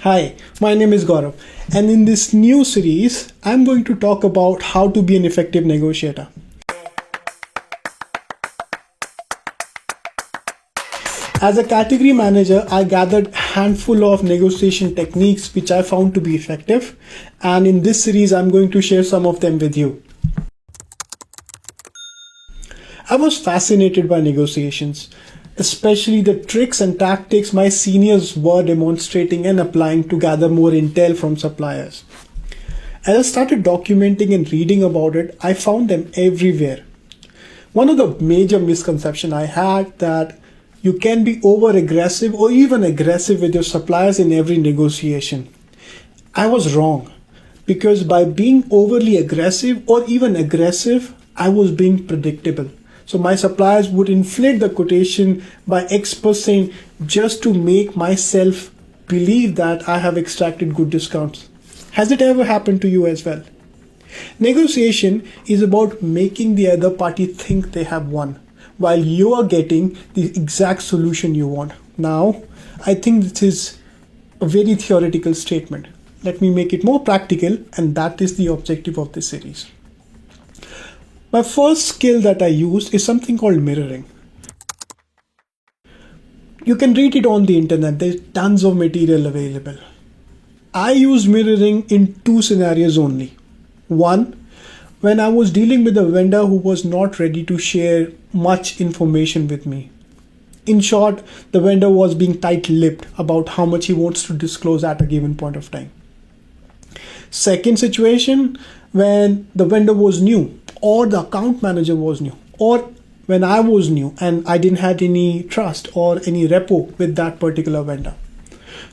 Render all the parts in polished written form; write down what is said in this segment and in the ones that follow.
Hi, my name is Gaurav, and in this new series, I'm going to talk about how to be an effective negotiator. As a category manager, I gathered a handful of negotiation techniques which I found to be effective, and in this series, I'm going to share some of them with you. I was fascinated by negotiations, especially the tricks and tactics my seniors were demonstrating and applying to gather more intel from suppliers. As I started documenting and reading about it, I found them everywhere. One of the major misconceptions I had that you can be over aggressive or even aggressive with your suppliers in every negotiation. I was wrong, because by being overly aggressive or even aggressive, I was being predictable. So my suppliers would inflate the quotation by X% just to make myself believe that I have extracted good discounts. Has it ever happened to you as well? Negotiation is about making the other party think they have won, while you are getting the exact solution you want. Now, I think this is a very theoretical statement. Let me make it more practical, and that is the objective of this series. My first skill that I used is something called mirroring. You can read it on the internet, there's tons of material available. I used mirroring in two scenarios only. One, when I was dealing with a vendor who was not ready to share much information with me. In short, the vendor was being tight-lipped about how much he wants to disclose at a given point of time. Second situation, when the vendor was new, or the account manager was new, or when I was new and I didn't have any trust or any rapport with that particular vendor.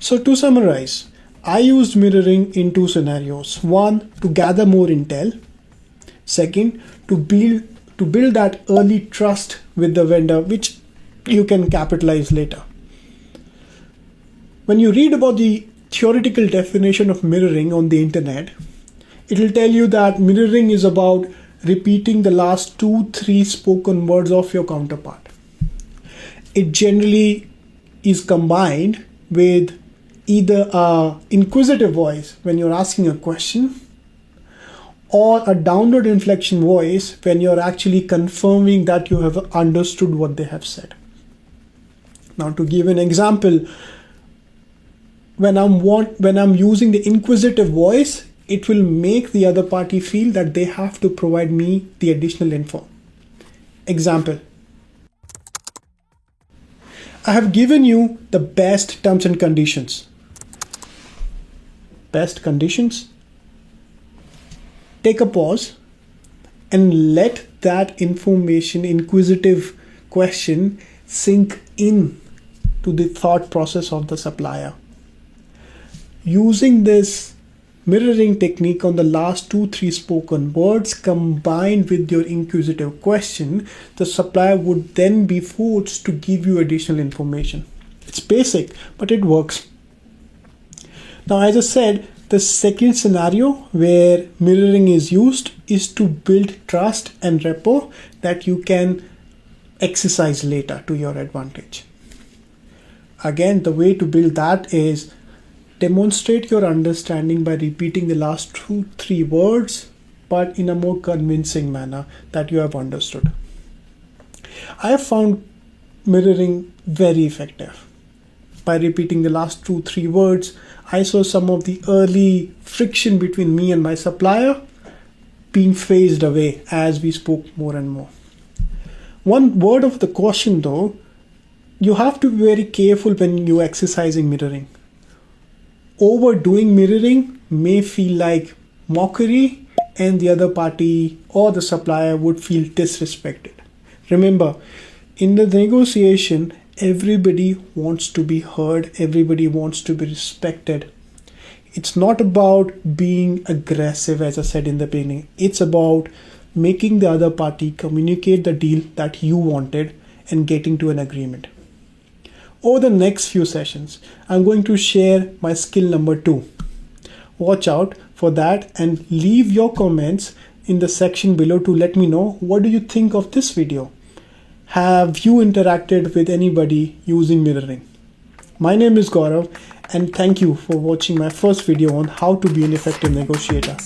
So to summarize, I used mirroring in two scenarios. One, to gather more intel. Second, to build that early trust with the vendor, which you can capitalize later. When you read about the theoretical definition of mirroring on the internet, it will tell you that mirroring is about repeating the last 2-3 spoken words of your counterpart. It generally is combined with either an inquisitive voice when you're asking a question, or a downward inflection voice when you're actually confirming that you have understood what they have said. Now, to give an example, when I'm using the inquisitive voice, it will make the other party feel that they have to provide me the additional info. Example: I have given you the best terms and conditions. Best conditions? Take a pause and let that information, inquisitive question, sink in to the thought process of the supplier. Using this mirroring technique on the last 2-3 spoken words combined with your inquisitive question, the supplier would then be forced to give you additional information. It's basic, but it works. Now, as I said, the second scenario where mirroring is used is to build trust and rapport that you can exercise later to your advantage. Again, the way to build that is demonstrate your understanding by repeating the last 2-3 words, but in a more convincing manner that you have understood. I have found mirroring very effective. By repeating the last 2-3 words, I saw some of the early friction between me and my supplier being phased away as we spoke more and more. One word of the caution though, you have to be very careful when you're exercising mirroring. Overdoing mirroring may feel like mockery, and the other party or the supplier would feel disrespected. Remember, in the negotiation, everybody wants to be heard, everybody wants to be respected. It's not about being aggressive, as I said in the beginning. It's about making the other party communicate the deal that you wanted and getting to an agreement. Over the next few sessions, I'm going to share my skill number 2. Watch out for that and leave your comments in the section below to let me know what do you think of this video. Have you interacted with anybody using mirroring? My name is Gaurav, And thank you for watching my first video on how to be an effective negotiator.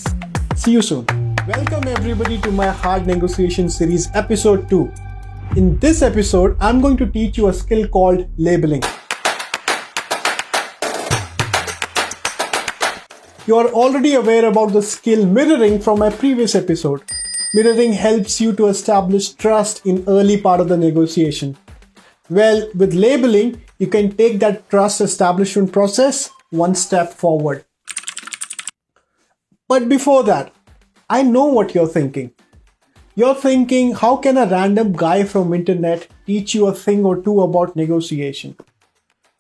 See you soon. Welcome everybody to my hard negotiation series episode 2. In this episode, I'm going to teach you a skill called labeling. You are already aware about the skill mirroring from my previous episode. Mirroring helps you to establish trust in early part of the negotiation. Well, with labeling, you can take that trust establishment process one step forward. But before that, I know what you're thinking. You're thinking, how can a random guy from internet teach you a thing or two about negotiation?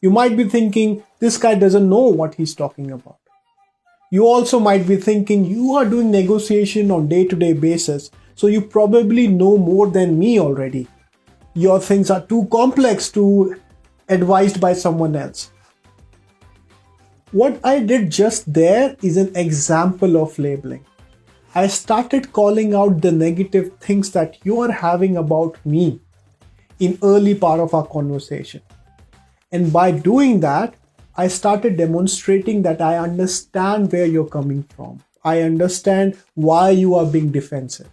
You might be thinking, this guy doesn't know what he's talking about. You also might be thinking, you are doing negotiation on day-to-day basis, so you probably know more than me already. Your things are too complex to advised by someone else. What I did just there is an example of labeling. I started calling out the negative things that you are having about me in early part of our conversation. And by doing that, I started demonstrating that I understand where you're coming from. I understand why you are being defensive.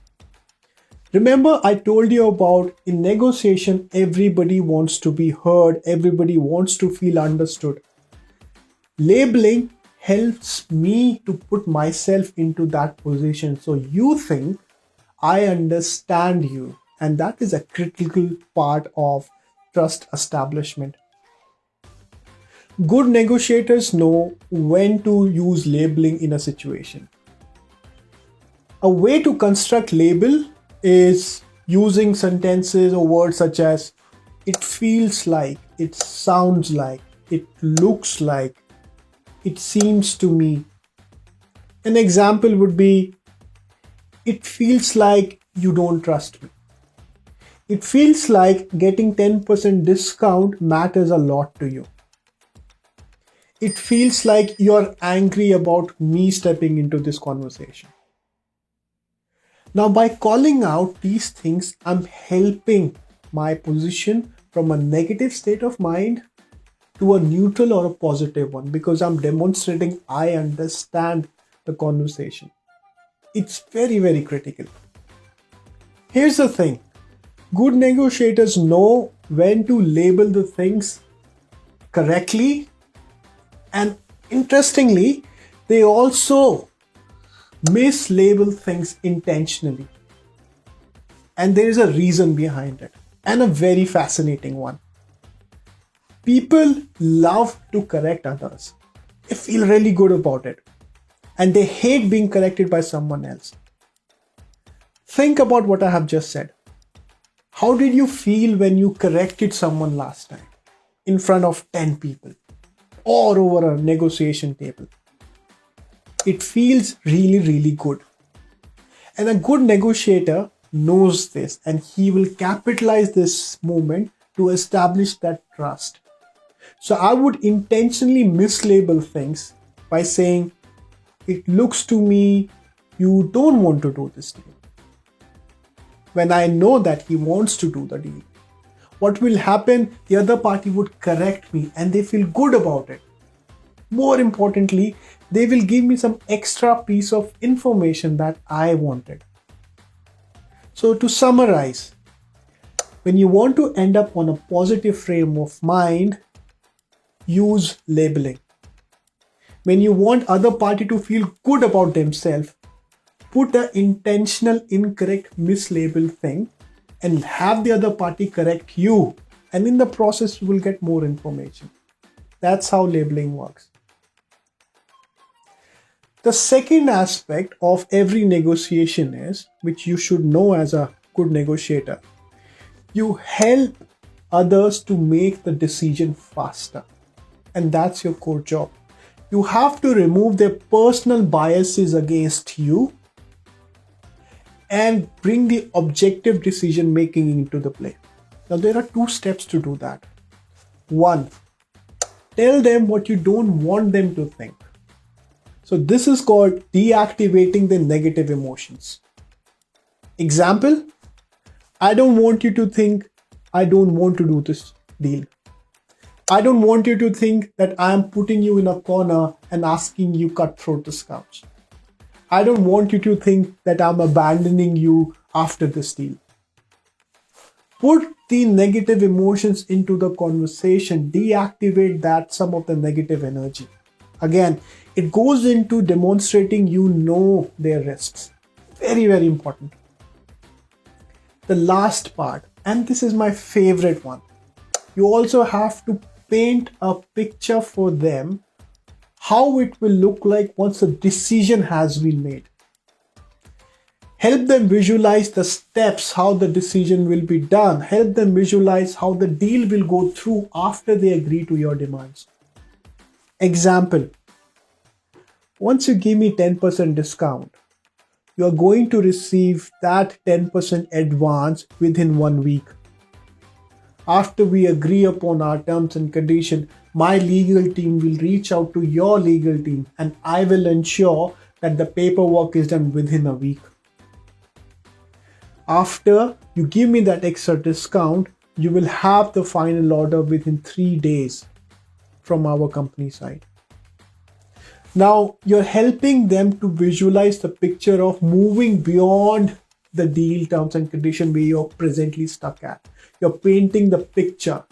Remember, I told you about in negotiation, everybody wants to be heard, everybody wants to feel understood. Labeling helps me to put myself into that position. So you think I understand you, and that is a critical part of trust establishment. Good negotiators know when to use labeling in a situation. A way to construct label is using sentences or words such as it feels like, it sounds like, it looks like, it seems to me. An example would be, it feels like you don't trust me. It feels like getting 10% discount matters a lot to you. It feels like you're angry about me stepping into this conversation. Now, by calling out these things, I'm helping my position from a negative state of mind to a neutral or a positive one, because I'm demonstrating I understand the conversation. It's very, very critical. Here's the thing. Good negotiators know when to label the things correctly. And interestingly, they also mislabel things intentionally. And there is a reason behind it, and a very fascinating one. People love to correct others. They feel really good about it. And they hate being corrected by someone else. Think about what I have just said. How did you feel when you corrected someone last time in front of 10 people? Or over a negotiation table? It feels really, really good. And a good negotiator knows this, and he will capitalize this moment to establish that trust. So I would intentionally mislabel things by saying, it looks to me you don't want to do this deal. When I know that he wants to do the deal. What will happen? The other party would correct me and they feel good about it. More importantly, they will give me some extra piece of information that I wanted. So to summarize, when you want to end up on a positive frame of mind, use labeling. When you want other party to feel good about themselves, put an intentional incorrect mislabeled thing and have the other party correct you. And in the process, you will get more information. That's how labeling works. The second aspect of every negotiation is, which you should know as a good negotiator, you help others to make the decision faster. And that's your core job. You have to remove their personal biases against you and bring the objective decision making into the play. Now, there are 2 steps to do that. 1, tell them what you don't want them to think. So this is called deactivating the negative emotions. Example, I don't want you to think I don't want to do this deal. I don't want you to think that I am putting you in a corner and asking you cutthroat discounts. I don't want you to think that I'm abandoning you after this deal. Put the negative emotions into the conversation, deactivate that some of the negative energy. Again, it goes into demonstrating you know their risks. Very, very important. The last part, and this is my favorite one, you also have to paint a picture for them how it will look like once a decision has been made. Help them visualize the steps, how the decision will be done. Help them visualize how the deal will go through after they agree to your demands. Example, once you give me 10% discount, you are going to receive that 10% advance within 1 week. After we agree upon our terms and conditions, my legal team will reach out to your legal team and I will ensure that the paperwork is done within a week. After you give me that extra discount, you will have the final order within 3 days from our company side. Now you're helping them to visualize the picture of moving beyond the deal terms and condition where you're presently stuck at. You're painting the picture.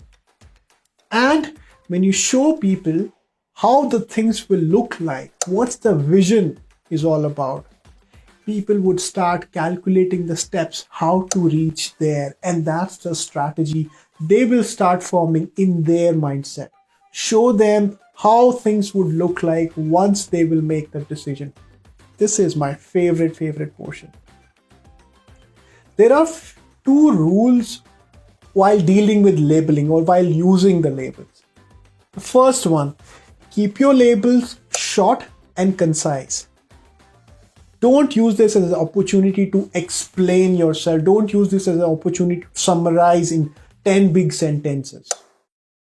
And when you show people how the things will look like, what's the vision is all about, people would start calculating the steps how to reach there, and that's the strategy they will start forming in their mindset. Show them how things would look like once they will make the decision. This is my favorite portion. There are 2 rules while dealing with labeling or while using the labels. The first one, keep your labels short and concise. Don't use this as an opportunity to explain yourself. Don't use this as an opportunity to summarize in 10 big sentences.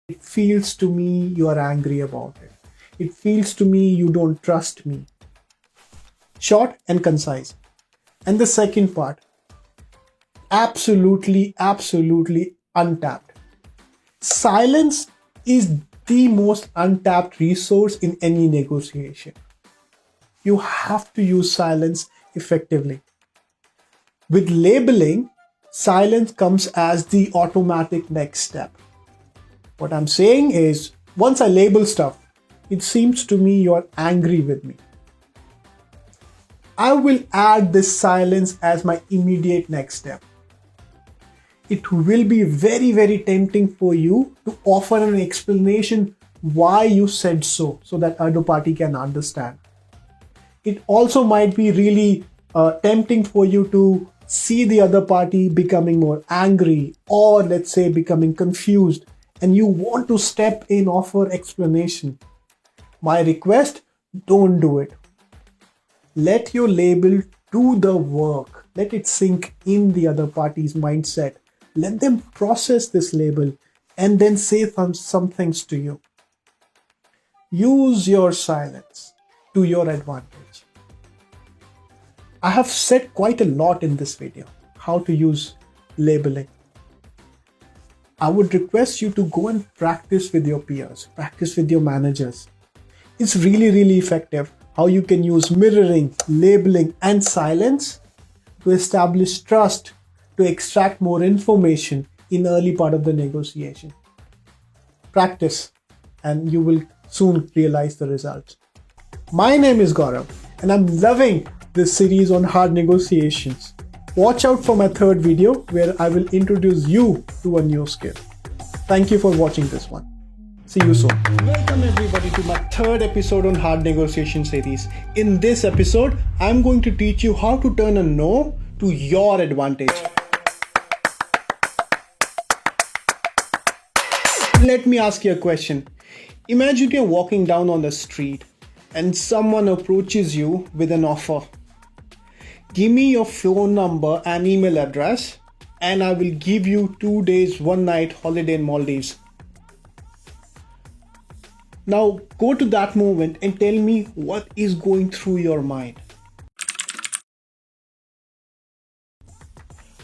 It feels to me you are angry about it. It feels to me you don't trust me. Short and concise. And the second part, absolutely untapped. Silence is the most untapped resource in any negotiation. You have to use silence effectively. With labeling, silence comes as the automatic next step. What I'm saying is, once I label stuff, it seems to me you're angry with me. I will add this silence as my immediate next step. It will be very tempting for you to offer an explanation why you said so that other party can understand. It also might be really tempting for you to see the other party becoming more angry or let's say becoming confused, and you want to step in, offer explanation. My request, don't do it. Let your label do the work. Let it sink in the other party's mindset. Let them process this label and then say some things to you. Use your silence to your advantage. I have said quite a lot in this video, how to use labeling. I would request you to go and practice with your peers, practice with your managers. It's really effective how you can use mirroring, labeling, and silence to establish trust, to extract more information in early part of the negotiation. Practice and you will soon realize the results. My name is Gaurav and I'm loving this series on hard negotiations. Watch out for my third video where I will introduce you to a new skill. Thank you for watching this one. See you soon. Welcome everybody to my third episode on hard negotiation series. In this episode, I'm going to teach you how to turn a no to your advantage. Let me ask you a question. Imagine you're walking down on the street and someone approaches you with an offer. Give me your phone number and email address and I will give you 2 days, 1 night holiday in Maldives. Now go to that moment and tell me what is going through your mind.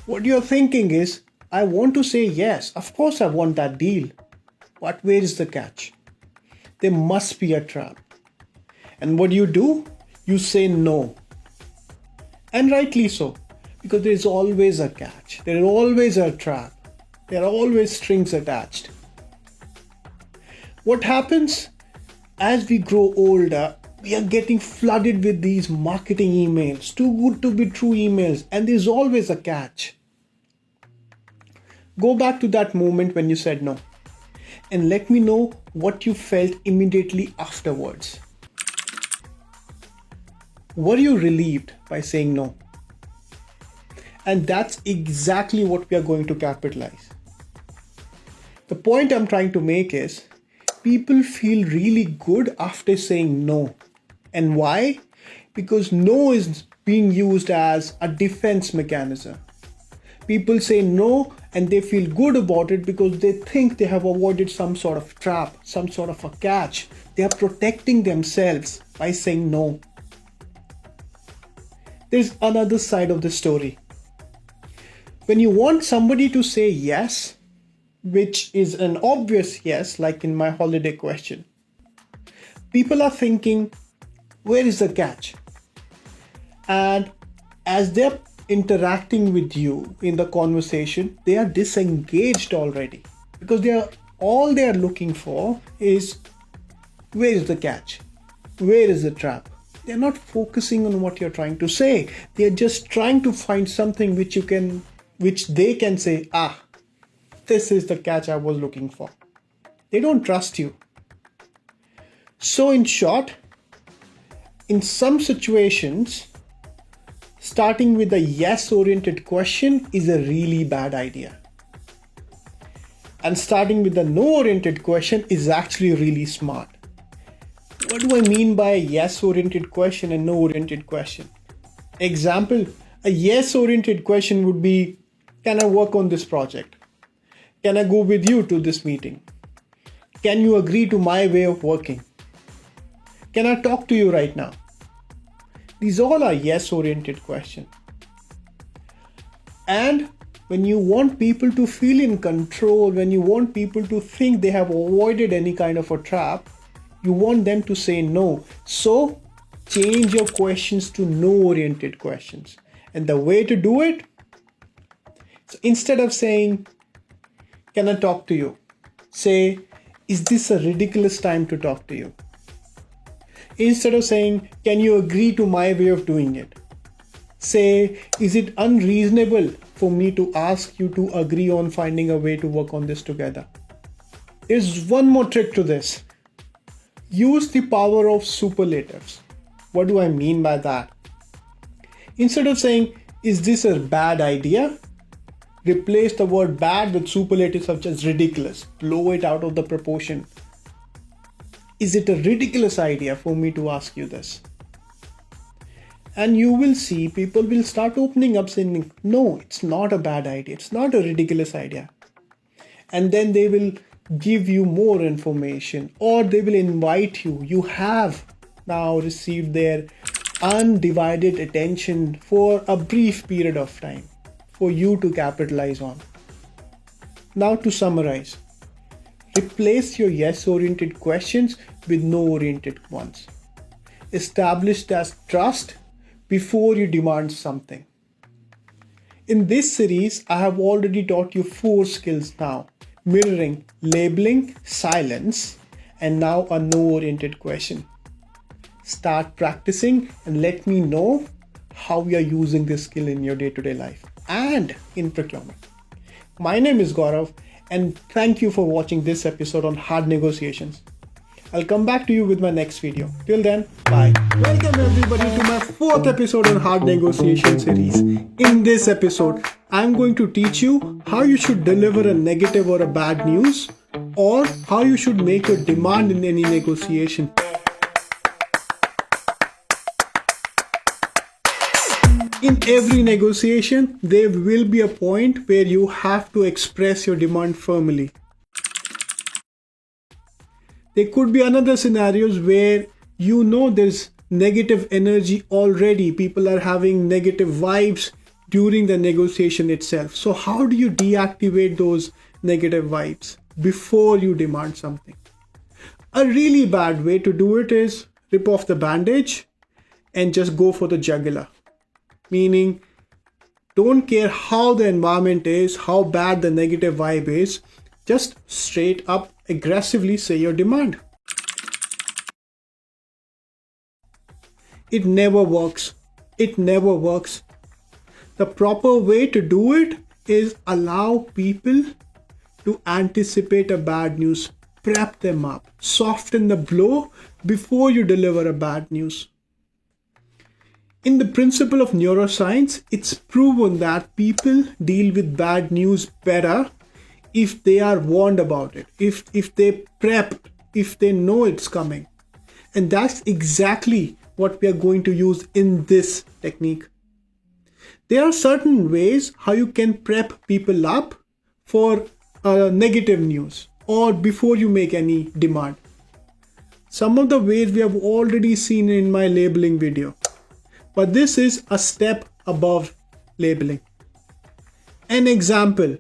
What you're thinking is, I want to say yes, of course I want that deal. But where is the catch? There must be a trap. And what do? You say no. And rightly so, because there is always a catch. There is always a trap. There are always strings attached. What happens? As we grow older, we are getting flooded with these marketing emails, too good to be true emails, and there's always a catch. Go back to that moment when you said no, and let me know what you felt immediately afterwards. Were you relieved by saying no? And that's exactly what we are going to capitalize. The point I'm trying to make is, people feel really good after saying no. And why? Because no is being used as a defense mechanism. People say no and they feel good about it because they think they have avoided some sort of trap, some sort of a catch. They are protecting themselves by saying no. There's another side of the story. When you want somebody to say yes, which is an obvious yes, like in my holiday question, people are thinking, where is the catch? And as they're interacting with you in the conversation, they are disengaged already, because all they are looking for is, where is the catch? Where is the trap? They're not focusing on what you're trying to say. They're just trying to find something which they can say, this is the catch I was looking for. They don't trust you. So in short, in some situations, starting with a yes-oriented question is a really bad idea. And starting with a no-oriented question is actually really smart. What do I mean by a yes-oriented question and no-oriented question? Example, a yes-oriented question would be, can I work on this project? Can I go with you to this meeting? Can you agree to my way of working? Can I talk to you right now? These all are yes-oriented questions. And when you want people to feel in control, when you want people to think they have avoided any kind of a trap, you want them to say no. So change your questions to no-oriented questions. And the way to do it, so instead of saying, can I talk to you? Say, is this a ridiculous time to talk to you? Instead of saying, can you agree to my way of doing it? Say, is it unreasonable for me to ask you to agree on finding a way to work on this together? There's one more trick to this. Use the power of superlatives. What do I mean by that? Instead of saying, is this a bad idea? Replace the word bad with superlatives such as ridiculous. Blow it out of the proportion. Is it a ridiculous idea for me to ask you this? And you will see people will start opening up saying, no, it's not a bad idea. It's not a ridiculous idea. And then they will give you more information, or they will invite you. You have now received their undivided attention for a brief period of time for you to capitalize on. Now to summarize, replace your yes-oriented questions with no-oriented ones. Establish that trust before you demand something. In this series, I have already taught you 4 skills now: mirroring, labeling, silence, and now a no-oriented question. Start practicing and let me know how you are using this skill in your day-to-day life and in procurement. My name is Gaurav, and thank you for watching this episode on hard negotiations. I'll come back to you with my next video. Till then, bye. Welcome everybody to my 4th episode on hard negotiation series. In this episode, I'm going to teach you how you should deliver a negative or a bad news, or how you should make your demand in any negotiation. In every negotiation, there will be a point where you have to express your demand firmly. There could be another scenarios where you know there's negative energy already. People are having negative vibes during the negotiation itself. So how do you deactivate those negative vibes? before you demand something. A really bad way to do it is rip off the bandage and just go for the jugular. Meaning, don't care how the environment is, how bad the negative vibe is, just straight up aggressively say your demand. It never works. It never works. The proper way to do it is allow people to anticipate a bad news. Prep them up. Soften the blow before you deliver a bad news. In the principle of neuroscience, it's proven that people deal with bad news better if they are warned about it, if they prep, if they know it's coming. And that's exactly what we are going to use in this technique. There are certain ways how you can prep people up for negative news or before you make any demand. Some of the ways we have already seen in my labeling video, but this is a step above labeling. An example.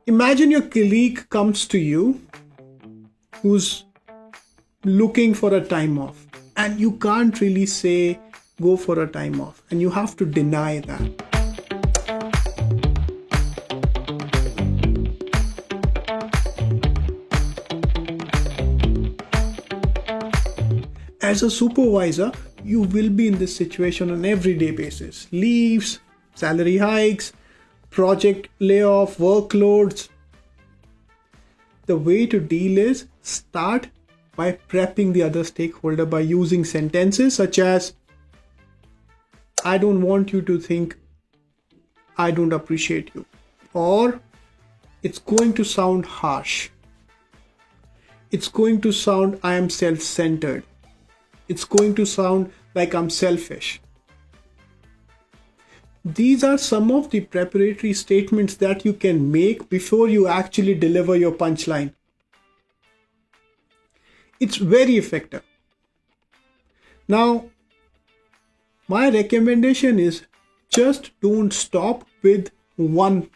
Imagine your colleague comes to you who's looking for a time off, and you can't really say go for a time off, and you have to deny that. As a supervisor, you will be in this situation on an everyday basis. Leaves, salary hikes, project layoff, workloads. The way to deal is start by prepping the other stakeholder by using sentences such as, I don't want you to think I don't appreciate you, or it's going to sound harsh. It's going to sound I am self-centered. It's going to sound like I'm selfish. These are some of the preparatory statements that you can make before you actually deliver your punchline. It's very effective. Now, my recommendation is just don't stop with one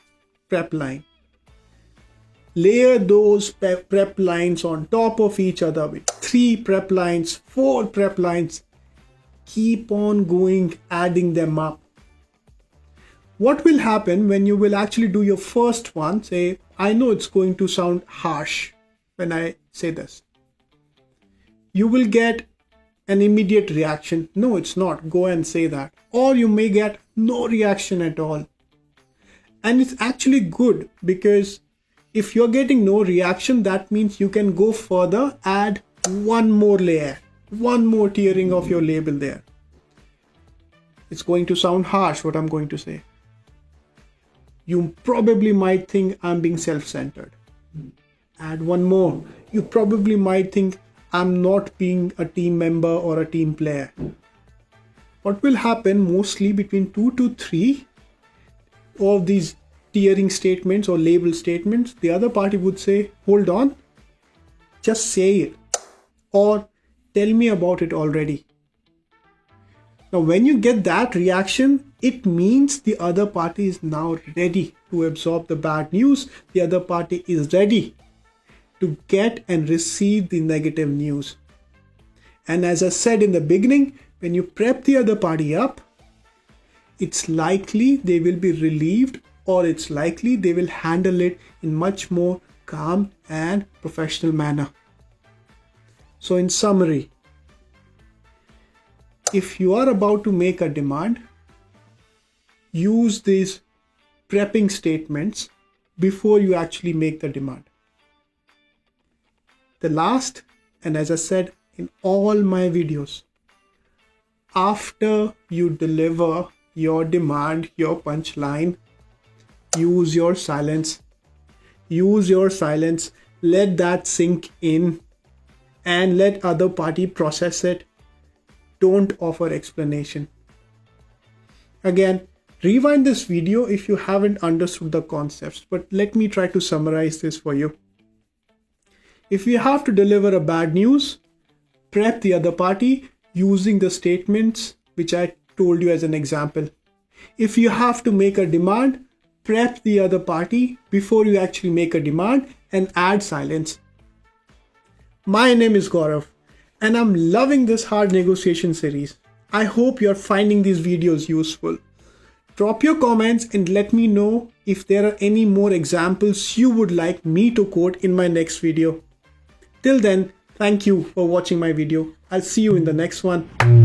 prep line. Layer those prep lines on top of each other with 3 prep lines, 4 prep lines. Keep on going, adding them up. What will happen when you will actually do your first one? Say, I know it's going to sound harsh when I say this. You will get an immediate reaction. No, it's not. Go and say that. Or you may get no reaction at all. And it's actually good, because if you're getting no reaction, that means you can go further, add one more layer, one more tiering of your label there. It's going to sound harsh what I'm going to say. You probably might think I'm being self-centered. Add one more. You probably might think I'm not being a team member or a team player. What will happen mostly between 2 to 3 of these tiering statements or label statements, the other party would say, hold on, just say it, or tell me about it already. Now, when you get that reaction, it means the other party is now ready to absorb the bad news. The other party is ready to get and receive the negative news. And as I said in the beginning, when you prep the other party up, it's likely they will be relieved, or it's likely they will handle it in much more calm and professional manner. So in summary, if you are about to make a demand, use these prepping statements before you actually make the demand. The last, and as I said in all my videos, after you deliver your demand, your punchline, use your silence. Use your silence. Let that sink in and let other party process it. Don't offer explanation. Again, rewind this video if you haven't understood the concepts, but let me try to summarize this for you. If you have to deliver a bad news, prep the other party using the statements which I told you as an example. If you have to make a demand, prep the other party before you actually make a demand and add silence. My name is Gaurav and I'm loving this hard negotiation series. I hope you're finding these videos useful. Drop your comments and let me know if there are any more examples you would like me to quote in my next video. Till then, thank you for watching my video. I'll see you in the next one.